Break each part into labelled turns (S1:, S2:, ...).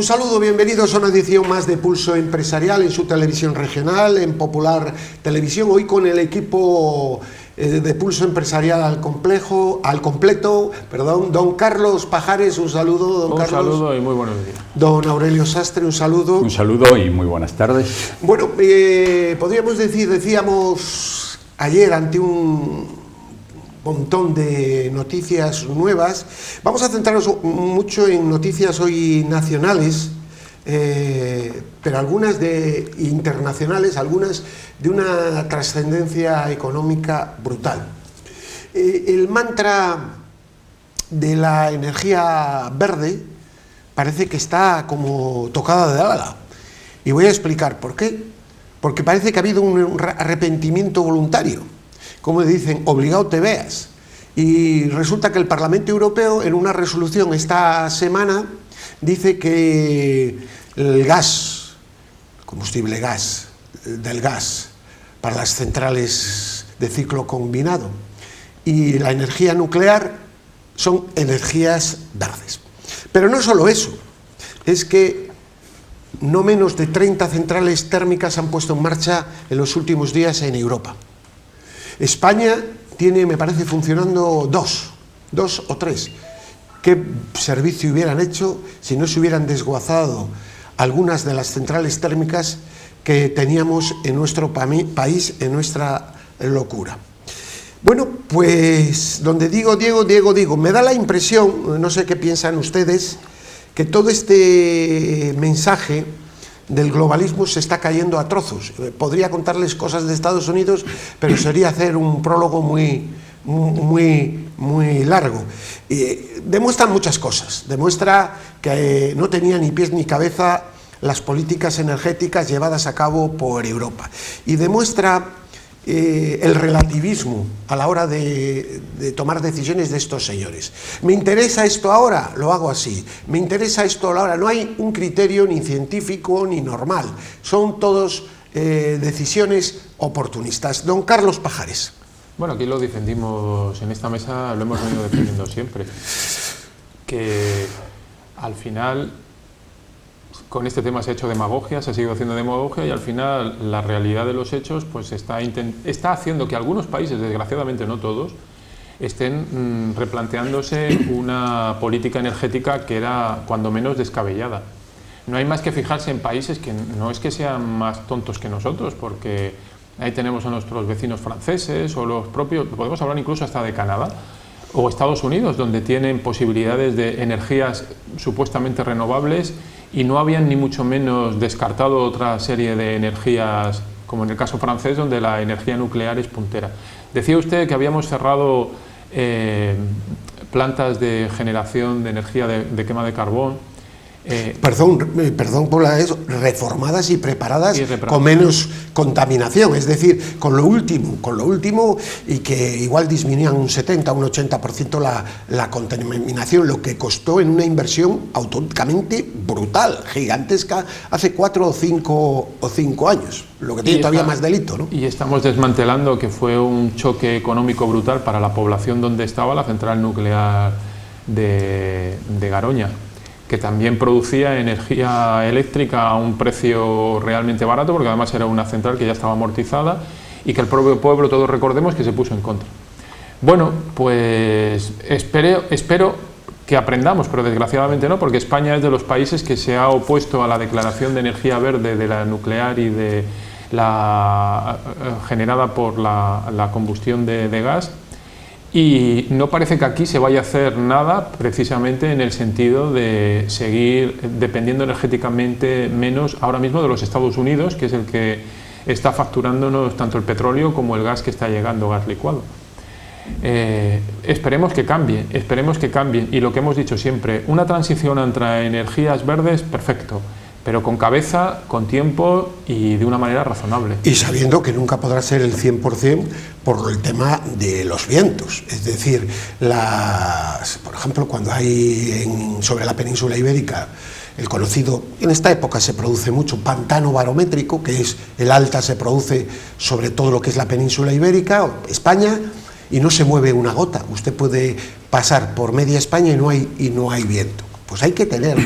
S1: Un saludo, bienvenidos a una edición más de Pulso Empresarial en su televisión regional, en Popular Televisión. Hoy con el equipo de Pulso Empresarial al completo, don Carlos Pajares, un saludo, don Carlos.
S2: Un saludo y muy buenos días.
S1: Don Aurelio Sastre, un saludo.
S3: Un saludo y muy buenas tardes.
S1: Bueno, podríamos decíamos ayer ante un montón de noticias nuevas. Vamos a centrarnos mucho en noticias hoy nacionales, pero algunas de internacionales, algunas de una trascendencia económica brutal. El mantra de la energía verde parece que está como tocada de ala. Y voy a explicar por qué. Porque parece que ha habido un arrepentimiento voluntario. Como dicen, obligado te veas. Y resulta que el Parlamento Europeo, en una resolución esta semana, dice que el gas, combustible gas, del gas para las centrales de ciclo combinado y la energía nuclear son energías verdes. Pero no solo eso, es que no menos de 30 centrales térmicas han puesto en marcha en los últimos días en Europa. España tiene, me parece, funcionando dos o tres. ¿Qué servicio hubieran hecho si no se hubieran desguazado algunas de las centrales térmicas que teníamos en nuestro país, en nuestra locura? Bueno, pues donde digo, me da la impresión, no sé qué piensan ustedes, que todo este mensaje del globalismo se está cayendo a trozos. Podría contarles cosas de Estados Unidos, pero sería hacer un prólogo muy largo. Demuestran muchas cosas. Demuestra que no tenía ni pies ni cabeza las políticas energéticas llevadas a cabo por Europa. Y demuestra el relativismo a la hora de tomar decisiones de estos señores. ¿Me interesa esto ahora? Lo hago así. ¿Me interesa esto ahora? No hay un criterio ni científico ni normal. Son todos decisiones oportunistas. Don Carlos Pajares.
S2: Bueno, aquí lo defendimos en esta mesa, lo hemos venido defendiendo siempre. Que al final, con este tema se ha hecho demagogia, se ha seguido haciendo demagogia y al final la realidad de los hechos pues está haciendo que algunos países, desgraciadamente no todos, estén replanteándose una política energética que era cuando menos descabellada. No hay más que fijarse en países que no es que sean más tontos que nosotros, porque ahí tenemos a nuestros vecinos franceses o los propios, podemos hablar incluso hasta de Canadá o Estados Unidos, donde tienen posibilidades de energías supuestamente renovables y no habían ni mucho menos descartado otra serie de energías, como en el caso francés, donde la energía nuclear es puntera. Decía usted que habíamos cerrado plantas de generación de energía de quema de carbón.
S1: Perdón por eso, reformadas y preparadas con menos contaminación, es decir, con lo último y que igual disminuían un 70, un 80% la contaminación, lo que costó en una inversión auténticamente brutal, gigantesca, hace 4 o 5 años, lo que tiene todavía más delito, ¿no?
S2: Y estamos desmantelando, que fue un choque económico brutal para la población donde estaba la central nuclear de Garoña, que también producía energía eléctrica a un precio realmente barato, porque además era una central que ya estaba amortizada y que el propio pueblo, todos recordemos, que se puso en contra. Bueno, pues espero que aprendamos, pero desgraciadamente no, porque España es de los países que se ha opuesto a la declaración de energía verde de la nuclear y de la generada por la combustión de gas. Y no parece que aquí se vaya a hacer nada precisamente en el sentido de seguir dependiendo energéticamente menos ahora mismo de los Estados Unidos, que es el que está facturándonos tanto el petróleo como el gas que está llegando, gas licuado. Esperemos que cambie, y lo que hemos dicho siempre, una transición entre energías verdes, perfecto, pero con cabeza, con tiempo y de una manera razonable.
S1: Y sabiendo que nunca podrá ser el 100% por el tema de los vientos. Es decir, por ejemplo, cuando hay sobre la península ibérica el conocido, en esta época se produce mucho, pantano barométrico, que es el alta, se produce sobre todo lo que es la península ibérica, España, y no se mueve una gota. Usted puede pasar por media España y no hay viento. Pues hay que tener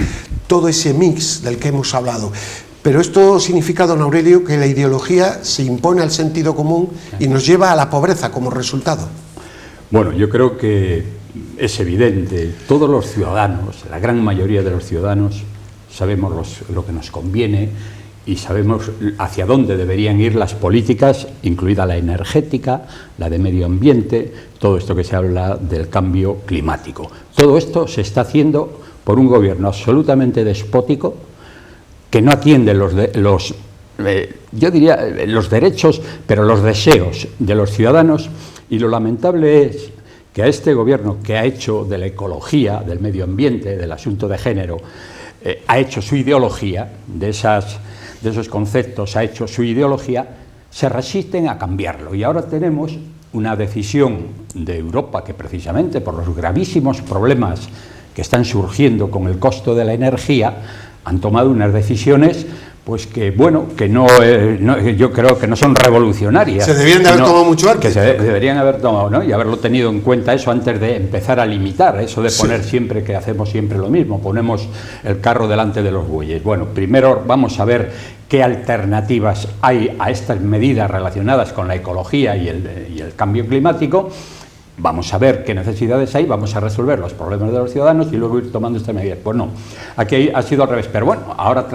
S1: todo ese mix del que hemos hablado. Pero esto significa, don Aurelio, que la ideología se impone al sentido común y nos lleva a la pobreza como resultado.
S3: Bueno, yo creo que es evidente, todos los ciudadanos, la gran mayoría de los ciudadanos, sabemos lo que nos conviene y sabemos hacia dónde deberían ir las políticas, incluida la energética, la de medio ambiente, todo esto que se habla del cambio climático. Todo esto se está haciendo por un gobierno absolutamente despótico que no atiende los derechos, pero los deseos de los ciudadanos, y lo lamentable es que a este gobierno, que ha hecho de la ecología, del medio ambiente, del asunto de género, ha hecho su ideología, de esos conceptos ha hecho su ideología, se resisten a cambiarlo. Y ahora tenemos una decisión de Europa que, precisamente por los gravísimos problemas que están surgiendo con el costo de la energía, han tomado unas decisiones pues que, bueno, que yo creo que no son revolucionarias.
S1: Se debían de haber tomado mucho antes.
S3: Que se deberían haber tomado, ¿no? Y haberlo tenido en cuenta eso antes de empezar a limitar, eso de poner siempre, que hacemos siempre lo mismo, ponemos el carro delante de los bueyes. Bueno, primero vamos a ver qué alternativas hay a estas medidas relacionadas con la ecología y el cambio climático. Vamos a ver qué necesidades hay, vamos a resolver los problemas de los ciudadanos y luego ir tomando estas medidas. Pues no, aquí ha sido al revés, pero bueno, ahora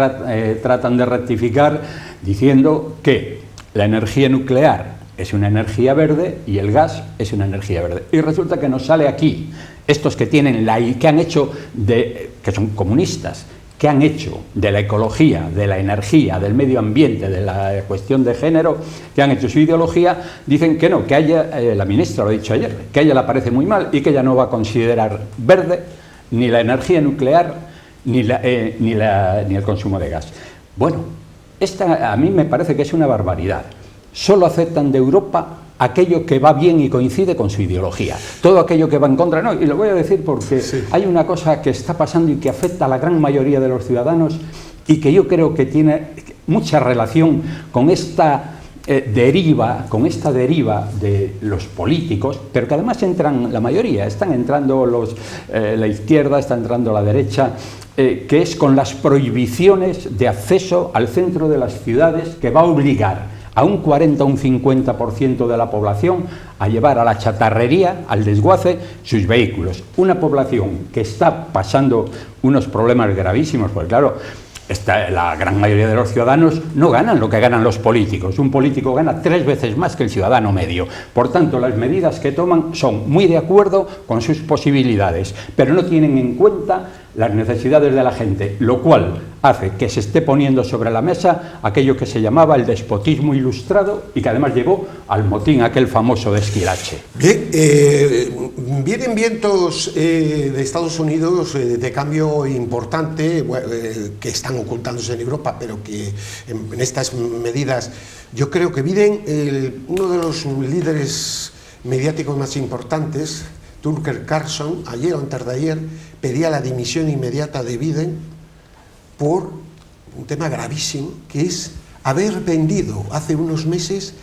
S3: tratan de rectificar diciendo que la energía nuclear es una energía verde y el gas es una energía verde. Y resulta que nos sale aquí estos que tienen que han hecho que son comunistas, que han hecho de la ecología, de la energía, del medio ambiente, de la cuestión de género, que han hecho su ideología, dicen que no, que a ella, la ministra lo ha dicho ayer, que a ella le parece muy mal y que ella no va a considerar verde ni la energía nuclear ni el consumo de gas. Bueno, esta a mí me parece que es una barbaridad. Solo aceptan de Europa aquello que va bien y coincide con su ideología. Todo aquello que va en contra, no, y lo voy a decir porque hay una cosa que está pasando y que afecta a la gran mayoría de los ciudadanos y que yo creo que tiene mucha relación con esta deriva de los políticos, pero que además entran la mayoría, están entrando la izquierda, está entrando la derecha, que es con las prohibiciones de acceso al centro de las ciudades, que va a obligar a un 40 o un 50% de la población a llevar a la chatarrería, al desguace, sus vehículos. Una población que está pasando unos problemas gravísimos, pues claro, la gran mayoría de los ciudadanos no ganan lo que ganan los políticos. Un político gana 3 veces más que el ciudadano medio. Por tanto, las medidas que toman son muy de acuerdo con sus posibilidades, pero no tienen en cuenta las necesidades de la gente, lo cual hace que se esté poniendo sobre la mesa aquello que se llamaba el despotismo ilustrado y que además llevó al motín aquel famoso de Esquilache.
S1: Bien, vienen vientos de Estados Unidos de cambio importante que están ocultándose en Europa, pero que en estas medidas yo creo que Biden, uno de los líderes mediáticos más importantes, Tucker Carlson, ayer o antes de ayer, pedía la dimisión inmediata de Biden por un tema gravísimo, que es haber vendido hace unos meses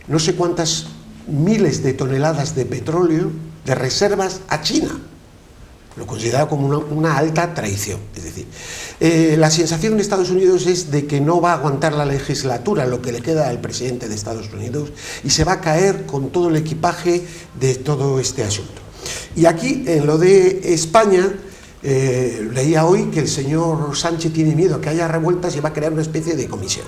S1: no sé cuántas miles de toneladas de petróleo de reservas a China. Lo considera como una alta traición. Es decir, la sensación en Estados Unidos es de que no va a aguantar la legislatura, lo que le queda al presidente de Estados Unidos, y se va a caer con todo el equipaje de todo este asunto. Y aquí, en lo de España, leía hoy que el señor Sánchez tiene miedo a que haya revueltas y va a crear una especie de comisión.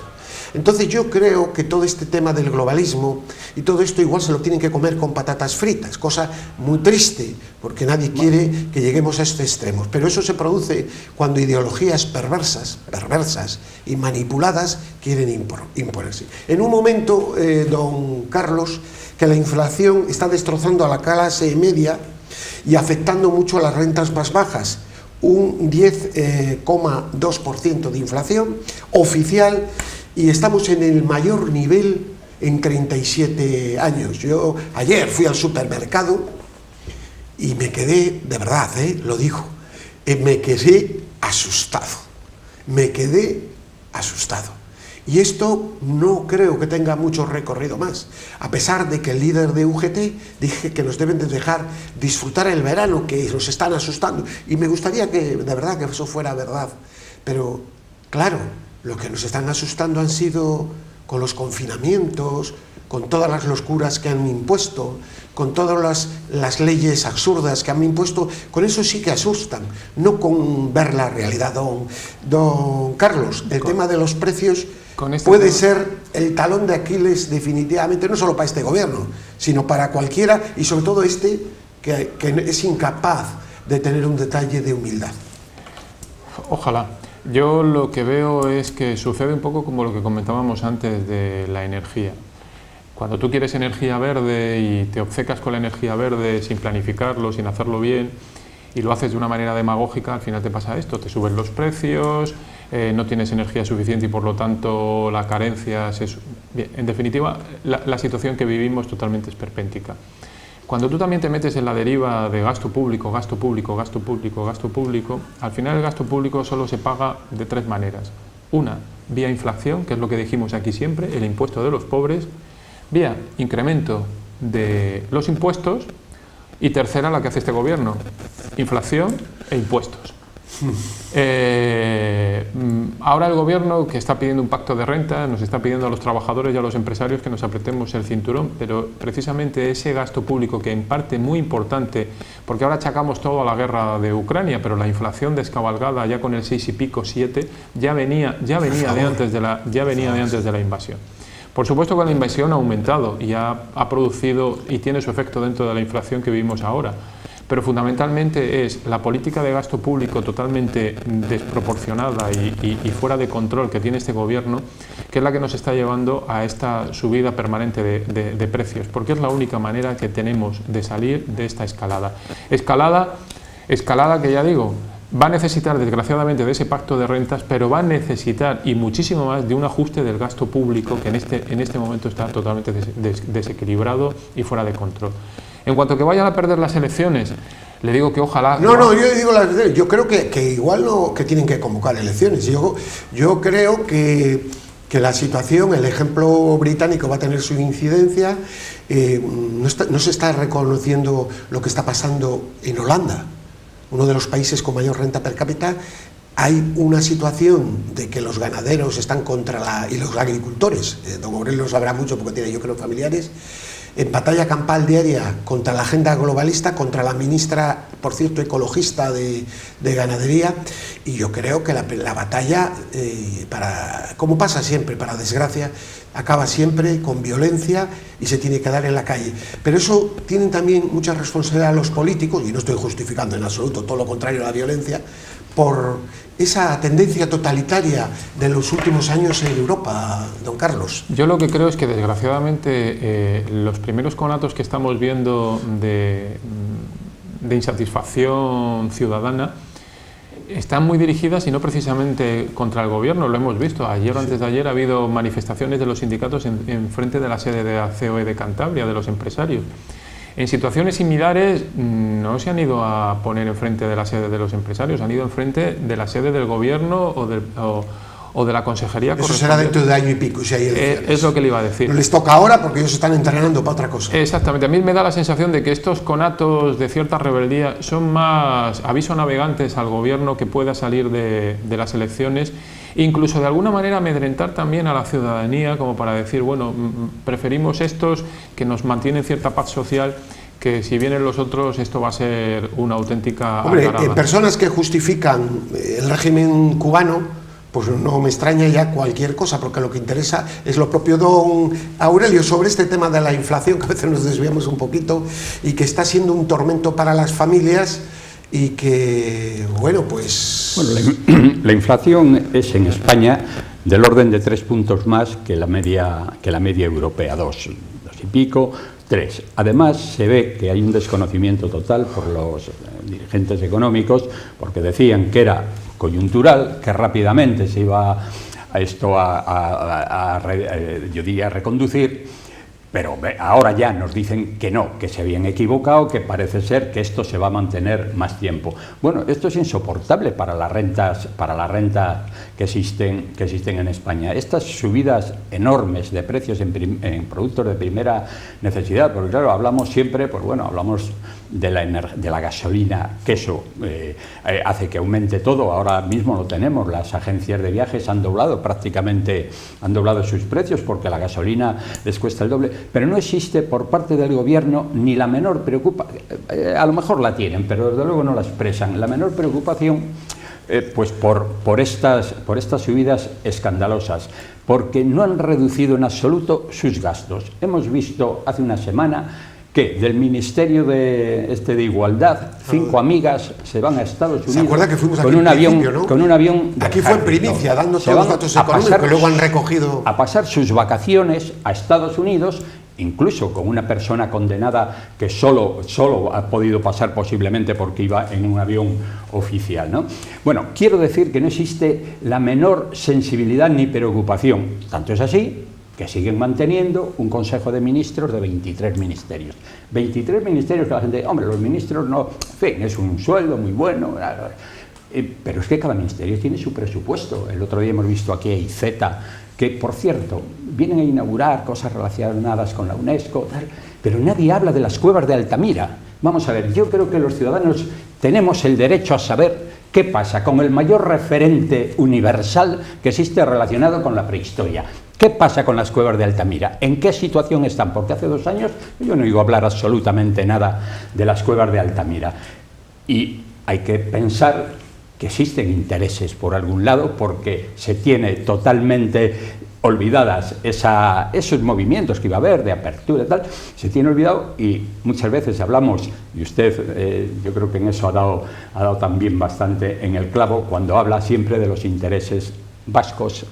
S1: Entonces yo creo que todo este tema del globalismo y todo esto igual se lo tienen que comer con patatas fritas, cosa muy triste, porque nadie quiere que lleguemos a estos extremos. Pero eso se produce cuando ideologías perversas y manipuladas quieren imponerse. En un momento, don Carlos, que la inflación está destrozando a la clase media y afectando mucho a las rentas más bajas, un 10,2% de inflación oficial, y estamos en el mayor nivel en 37 años. Yo ayer fui al supermercado y me quedé, de verdad, lo digo, me quedé asustado, Y esto no creo que tenga mucho recorrido más, a pesar de que el líder de UGT dije que nos deben de dejar disfrutar el verano, que nos están asustando. Y me gustaría que, de verdad, que eso fuera verdad. Pero, claro, lo que nos están asustando han sido con los confinamientos, con todas las locuras que han impuesto, con todas las leyes absurdas que han impuesto, con eso sí que asustan, no con ver la realidad. Don Carlos, el tema de los precios puede ser el talón de Aquiles definitivamente, no solo para este gobierno, sino para cualquiera, y sobre todo este que es incapaz de tener un detalle de humildad.
S2: Ojalá. Yo lo que veo es que sucede un poco como lo que comentábamos antes de la energía. Cuando tú quieres energía verde y te obcecas con la energía verde sin planificarlo, sin hacerlo bien, y lo haces de una manera demagógica, al final te pasa esto, te suben los precios, no tienes energía suficiente y por lo tanto la carencia bien, en definitiva, la situación que vivimos totalmente esperpéntica. Cuando tú también te metes en la deriva de gasto público, gasto público, gasto público, gasto público, al final el gasto público solo se paga de tres maneras. Una, vía inflación, que es lo que dijimos aquí siempre, el impuesto de los pobres, vía incremento de los impuestos, y tercera, la que hace este gobierno, inflación e impuestos. Ahora el gobierno, que está pidiendo un pacto de renta, nos está pidiendo a los trabajadores y a los empresarios que nos apretemos el cinturón, pero precisamente ese gasto público, que en parte muy importante, porque ahora achacamos todo a la guerra de Ucrania, pero la inflación descabalgada ya con el 6 y pico, 7, ya venía de antes de la invasión. Por supuesto que la invasión ha aumentado y ha producido y tiene su efecto dentro de la inflación que vivimos ahora. Pero fundamentalmente es la política de gasto público totalmente desproporcionada y fuera de control que tiene este gobierno, que es la que nos está llevando a esta subida permanente de precios, porque es la única manera que tenemos de salir de esta escalada. Escalada que, ya digo, va a necesitar desgraciadamente de ese pacto de rentas, pero va a necesitar y muchísimo más de un ajuste del gasto público que en este momento está totalmente desequilibrado y fuera de control. En cuanto que vayan a perder las elecciones, le digo que ojalá...
S1: No, yo creo que igual no, que tienen que convocar elecciones. Yo creo que la situación, el ejemplo británico va a tener su incidencia. No se está reconociendo lo que está pasando en Holanda, uno de los países con mayor renta per cápita. Hay una situación de que los ganaderos están y los agricultores, don Aurelio lo sabrá mucho porque tiene, yo creo, familiares, en batalla campal diaria contra la agenda globalista, contra la ministra, por cierto, ecologista de ganadería, y yo creo que la batalla, como pasa siempre, para desgracia, acaba siempre con violencia y se tiene que dar en la calle. Pero eso tienen también mucha responsabilidad los políticos, y no estoy justificando en absoluto, todo lo contrario a la violencia, por esa tendencia totalitaria de los últimos años en Europa, don Carlos.
S2: Yo lo que creo es que desgraciadamente los primeros conatos que estamos viendo de insatisfacción ciudadana están muy dirigidas y no precisamente contra el gobierno, lo hemos visto. Ayer o antes de ayer ha habido manifestaciones de los sindicatos en frente de la sede de la COE de Cantabria, de los empresarios. En situaciones similares no se han ido a poner enfrente de la sede de los empresarios, han ido enfrente de la sede del gobierno o de la consejería.
S1: Eso será dentro de año y pico, si hay elecciones.
S2: Es lo que le iba a decir.
S1: No les toca ahora porque ellos están entrenando para otra cosa.
S2: Exactamente. A mí me da la sensación de que estos conatos de cierta rebeldía son más aviso navegantes al gobierno que pueda salir de las elecciones, incluso de alguna manera amedrentar también a la ciudadanía, como para decir, bueno, preferimos estos que nos mantienen cierta paz social, que si vienen los otros esto va a ser una auténtica algarada.
S1: Personas que justifican el régimen cubano, pues no me extraña ya cualquier cosa, porque lo que interesa es lo propio. Don Aurelio, sobre este tema de la inflación, que a veces nos desviamos un poquito, y que está siendo un tormento para las familias, y que, bueno, pues...
S3: Bueno, la inflación es en España del orden de 3 puntos más que la media europea, 2 y pico, 3. Además, se ve que hay un desconocimiento total por los dirigentes económicos, porque decían que era coyuntural, que rápidamente se iba a reconducir, Pero ahora ya nos dicen que no, que se habían equivocado, que parece ser que esto se va a mantener más tiempo. Bueno, esto es insoportable para las rentas que existen en España. Estas subidas enormes de precios en productos de primera necesidad, porque claro, hablamos siempre, pues bueno, hablamos de la gasolina, que eso hace que aumente todo. Ahora mismo lo tenemos, las agencias de viajes han doblado sus precios porque la gasolina les cuesta el doble, pero no existe por parte del gobierno ni la menor preocupación, a lo mejor la tienen, pero desde luego no la expresan, la menor preocupación pues por estas subidas escandalosas, porque no han reducido en absoluto sus gastos. Hemos visto hace una semana que del Ministerio de Igualdad, 5 amigas se van a Estados Unidos.
S1: ¿Se acuerda que fuimos
S3: con un avión,
S1: ¿no?
S3: Con un avión.
S1: Aquí fue en primicia, dando todos los datos económicos que luego han recogido.
S3: A pasar sus vacaciones a Estados Unidos, incluso con una persona condenada que solo ha podido pasar posiblemente porque iba en un avión oficial, ¿no? Bueno, quiero decir que no existe la menor sensibilidad ni preocupación. Tanto es así que siguen manteniendo un Consejo de Ministros de 23 ministerios. 23 ministerios que la gente, hombre, los ministros no, en fin, es un sueldo muy bueno, pero es que cada ministerio tiene su presupuesto. El otro día hemos visto aquí a IZ, que por cierto, vienen a inaugurar cosas relacionadas con la UNESCO, pero nadie habla de las cuevas de Altamira. Vamos a ver, yo creo que los ciudadanos tenemos el derecho a saber qué pasa con el mayor referente universal que existe relacionado con la prehistoria. ¿Qué pasa con las cuevas de Altamira? ¿En qué situación están? Porque hace 2 años yo no oigo hablar absolutamente nada de las cuevas de Altamira. Y hay que pensar que existen intereses por algún lado, porque se tiene totalmente olvidadas esos movimientos que iba a haber de apertura y tal, se tiene olvidado, y muchas veces hablamos, y usted yo creo que en eso ha dado también bastante en el clavo, cuando habla siempre de los intereses vascos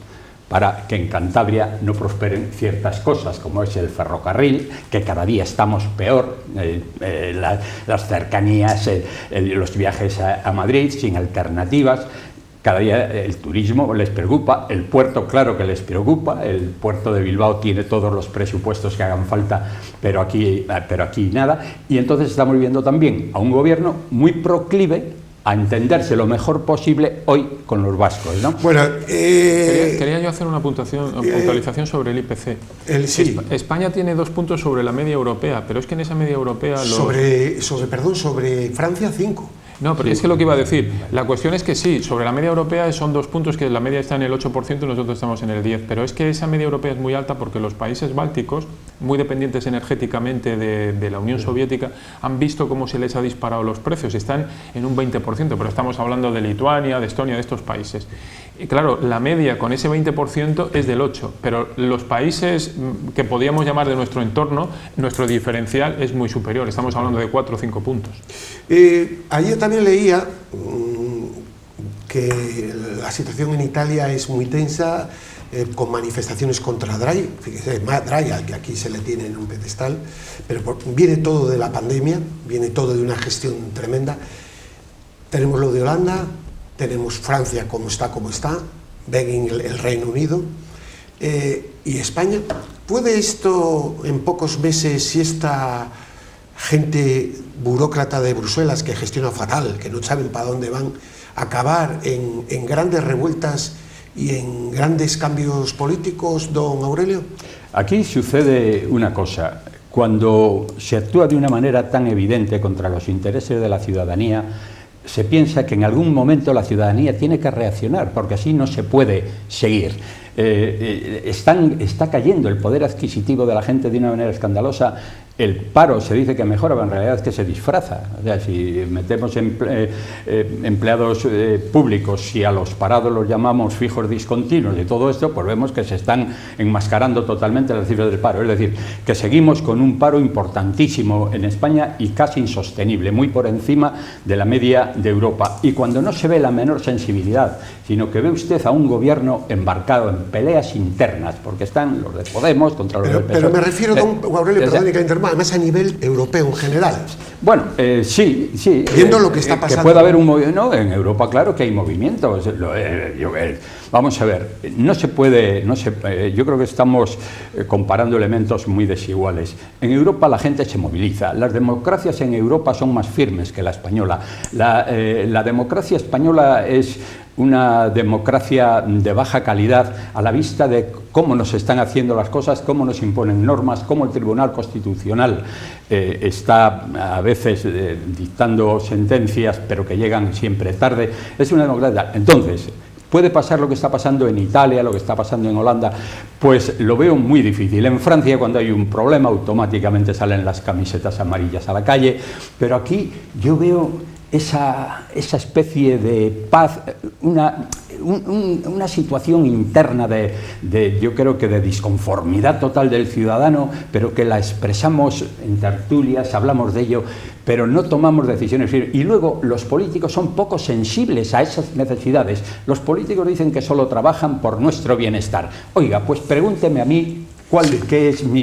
S3: para que en Cantabria no prosperen ciertas cosas, como es el ferrocarril, que cada día estamos peor, las cercanías, los viajes a Madrid sin alternativas. Cada día el turismo les preocupa, el puerto claro que les preocupa, el puerto de Bilbao tiene todos los presupuestos que hagan falta, pero aquí nada. Y entonces estamos viendo también a un gobierno muy proclive a entenderse lo mejor posible hoy con los vascos, ¿no?
S1: Bueno,
S2: quería yo hacer una puntualización sobre el IPC.
S1: Sí.
S2: España tiene 2 puntos sobre la media europea, pero es que en esa media europea...
S1: Sobre Francia 5.
S2: No, pero es que lo que iba a decir, la cuestión es que sí, sobre la media europea son 2 puntos, que la media está en el 8% y nosotros estamos en el 10%, pero es que esa media europea es muy alta porque los países bálticos, muy dependientes energéticamente de la Unión Soviética, han visto cómo se les ha disparado los precios, están en un 20%, pero estamos hablando de Lituania, de Estonia, de estos países. Y claro, la media con ese 20% es del 8%, pero los países que podríamos llamar de nuestro entorno, nuestro diferencial es muy superior, estamos hablando de 4 o 5 puntos.
S1: Ayer también leía que la situación en Italia es muy tensa, con manifestaciones contra Draghi, fíjese, Draghi, al que aquí se le tiene en un pedestal, pero viene todo de la pandemia, viene todo de una gestión tremenda. Tenemos lo de Holanda, tenemos Francia como está, ven el Reino Unido, y España. ¿Puede esto en pocos meses, si esta gente burócrata de Bruselas que gestiona fatal, que no saben para dónde van, acabar en grandes revueltas y en grandes cambios políticos, don Aurelio?
S3: Aquí sucede una cosa. Cuando se actúa de una manera tan evidente contra los intereses de la ciudadanía, se piensa que en algún momento la ciudadanía tiene que reaccionar, porque así no se puede seguir. Está cayendo el poder adquisitivo de la gente de una manera escandalosa. El paro se dice que mejora, pero en realidad es que se disfraza. O sea, si metemos empleados públicos, si a los parados los llamamos fijos discontinuos y todo esto, pues vemos que se están enmascarando totalmente las cifras del paro. Es decir, que seguimos con un paro importantísimo en España y casi insostenible, muy por encima de la media de Europa. Y cuando no se ve la menor sensibilidad, sino que ve usted a un gobierno embarcado en peleas internas, porque están los de Podemos contra los del PSOE.
S1: Pero me refiero, don Aurelio, perdón que interrumpa, además a nivel europeo en general.
S3: Bueno, sí.
S1: Viendo lo que está pasando.
S3: Que puede haber un movimiento. No, en Europa, claro que hay movimientos. Vamos a ver, yo creo que estamos comparando elementos muy desiguales. En Europa la gente se moviliza. Las democracias en Europa son más firmes que la española. La democracia española es una democracia de baja calidad a la vista de cómo nos están haciendo las cosas, cómo nos imponen normas, cómo el Tribunal Constitucional está a veces dictando sentencias, pero que llegan siempre tarde. Es una democracia. Entonces, ¿puede pasar lo que está pasando en Italia, lo que está pasando en Holanda? Pues lo veo muy difícil. En Francia, cuando hay un problema, automáticamente salen las camisetas amarillas a la calle, pero aquí yo veo esa especie de paz, una situación interna yo creo que de disconformidad total del ciudadano, pero que la expresamos en tertulias, hablamos de ello, pero no tomamos decisiones. Y luego los políticos son poco sensibles a esas necesidades. Los políticos dicen que solo trabajan por nuestro bienestar. Oiga, pues pregúnteme a mí qué es mi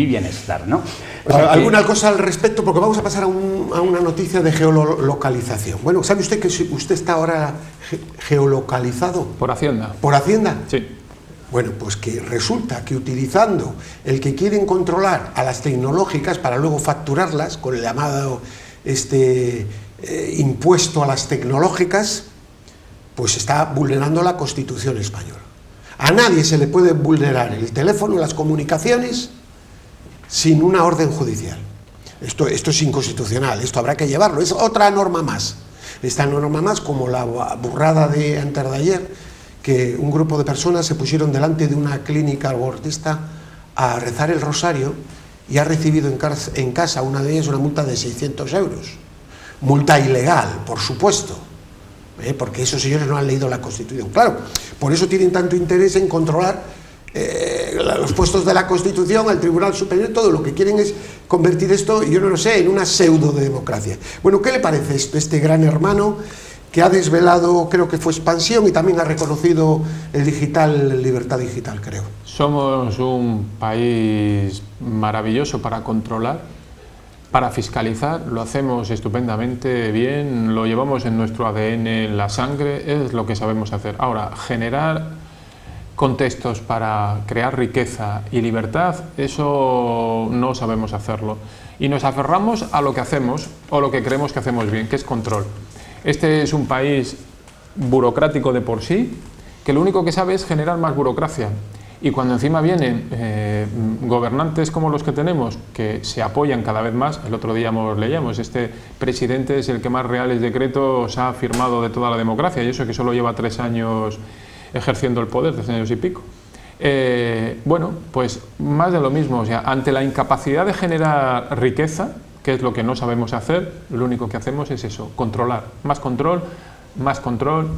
S3: bienestar, ¿no?
S1: O sea, ¿alguna cosa al respecto? Porque vamos a pasar a una noticia de geolocalización. Bueno, ¿sabe usted que usted está ahora geolocalizado?
S2: ¿Por Hacienda?
S1: ¿Por Hacienda?
S2: Sí.
S1: Bueno, pues que resulta que utilizando el que quieren controlar a las tecnológicas para luego facturarlas con el llamado impuesto a las tecnológicas, pues está vulnerando la Constitución española. A nadie se le puede vulnerar el teléfono, las comunicaciones, sin una orden judicial. Esto es inconstitucional, esto habrá que llevarlo, es otra norma más. Esta norma más, como la burrada de antes de ayer, que un grupo de personas se pusieron delante de una clínica abortista a rezar el rosario y ha recibido en casa una de ellas una multa de 600 euros. Multa ilegal, por supuesto. Porque esos señores no han leído la Constitución. Claro, por eso tienen tanto interés en controlar los puestos de la Constitución, al Tribunal Superior, todo lo que quieren es convertir esto, yo no lo sé, en una pseudo-democracia. Bueno, ¿qué le parece esto, este gran hermano que ha desvelado, creo que fue Expansión, y también ha reconocido el digital, libertad digital, creo?
S2: Somos un país maravilloso para controlar, para fiscalizar, lo hacemos estupendamente bien, lo llevamos en nuestro ADN, en la sangre, es lo que sabemos hacer. Ahora, generar contextos para crear riqueza y libertad, eso no sabemos hacerlo. Y nos aferramos a lo que hacemos o lo que creemos que hacemos bien, que es control. Este es un país burocrático de por sí, que lo único que sabe es generar más burocracia. Y cuando encima vienen gobernantes como los que tenemos, que se apoyan cada vez más, el otro día leíamos, este presidente es el que más reales decretos ha firmado de toda la democracia, y eso que solo lleva 3 años ejerciendo el poder, 3 años y pico. Bueno, pues más de lo mismo, o sea, ante la incapacidad de generar riqueza, que es lo que no sabemos hacer, lo único que hacemos es eso, controlar, más control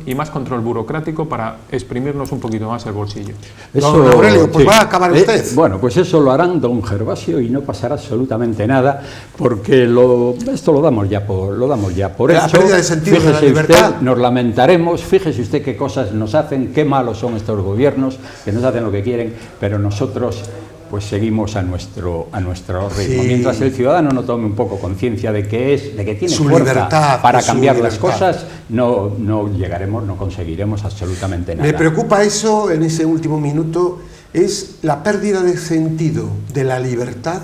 S2: y más control burocrático para exprimirnos un poquito más el bolsillo.
S1: Eso, don Aurelio, pues sí. Va a acabar usted.
S3: Bueno, pues eso lo harán don Gervasio y no pasará absolutamente nada, porque esto lo damos ya por hecho.
S1: La pérdida de sentido
S3: fíjese
S1: de la libertad.
S3: Usted, nos lamentaremos, fíjese usted qué cosas nos hacen, qué malos son estos gobiernos, que nos hacen lo que quieren, pero nosotros pues seguimos a nuestro ritmo. Sí. Mientras el ciudadano no tome un poco conciencia de que tiene su fuerza libertad, para cambiar las cosas, no llegaremos, no conseguiremos absolutamente nada.
S1: Me preocupa eso en ese último minuto, es la pérdida de sentido de la libertad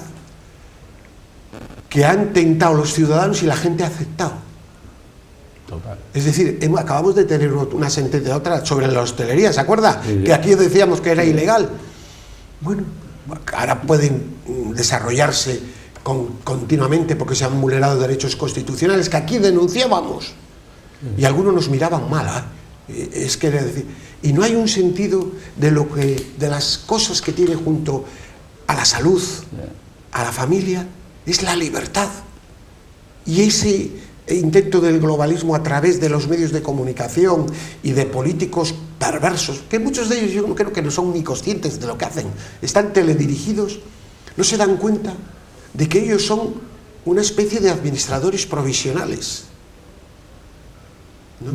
S1: que han tentado los ciudadanos y la gente ha aceptado.
S3: Total.
S1: Es decir, acabamos de tener una sentencia otra sobre la hostelería, ¿se acuerda?
S3: Sí.
S1: Que aquí decíamos que era ilegal. Bueno, ahora pueden desarrollarse continuamente porque se han vulnerado derechos constitucionales que aquí denunciábamos y algunos nos miraban mal, es que decir, y no hay un sentido de las cosas que tiene junto a la salud, a la familia, es la libertad. Y ese intento del globalismo a través de los medios de comunicación y de políticos perversos, que muchos de ellos yo creo que no son ni conscientes de lo que hacen, están teledirigidos, no se dan cuenta de que ellos son una especie de administradores provisionales, ¿no?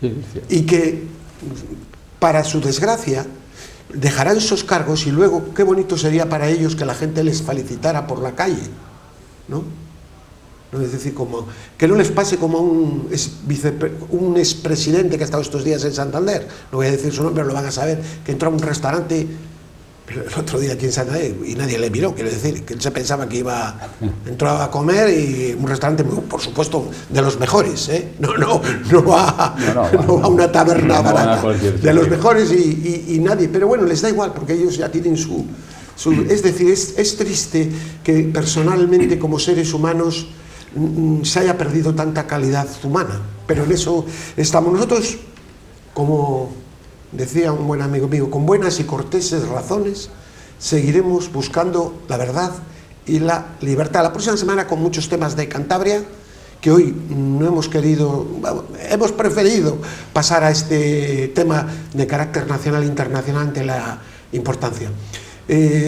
S1: Sí. Y que, para su desgracia, dejarán esos cargos y luego qué bonito sería para ellos que la gente les felicitara por la calle, ¿no? ¿No? Es decir, como, que no les pase como a un expresidente que ha estado estos días en Santander, no voy a decir su nombre, lo van a saber, que entró a un restaurante el otro día aquí en Santander y nadie le miró, quiero decir, que él se pensaba que entró a comer y un restaurante, por supuesto, de los mejores, ¿eh? No va a una taberna barata, de los mejores y nadie, pero bueno, les da igual porque ellos ya tienen su es decir, es triste que personalmente como seres humanos se haya perdido tanta calidad humana, pero en eso estamos nosotros, como decía un buen amigo mío, con buenas y corteses razones seguiremos buscando la verdad y la libertad. La próxima semana con muchos temas de Cantabria, que hoy no hemos querido, hemos preferido pasar a este tema de carácter nacional e internacional ante la importancia.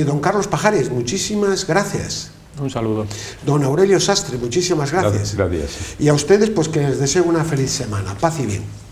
S1: Don Carlos Pajares, muchísimas gracias.
S2: Un saludo.
S1: Don Aurelio Sastre, muchísimas gracias.
S3: Gracias.
S1: Y a ustedes, pues que les deseo una feliz semana. Paz y bien.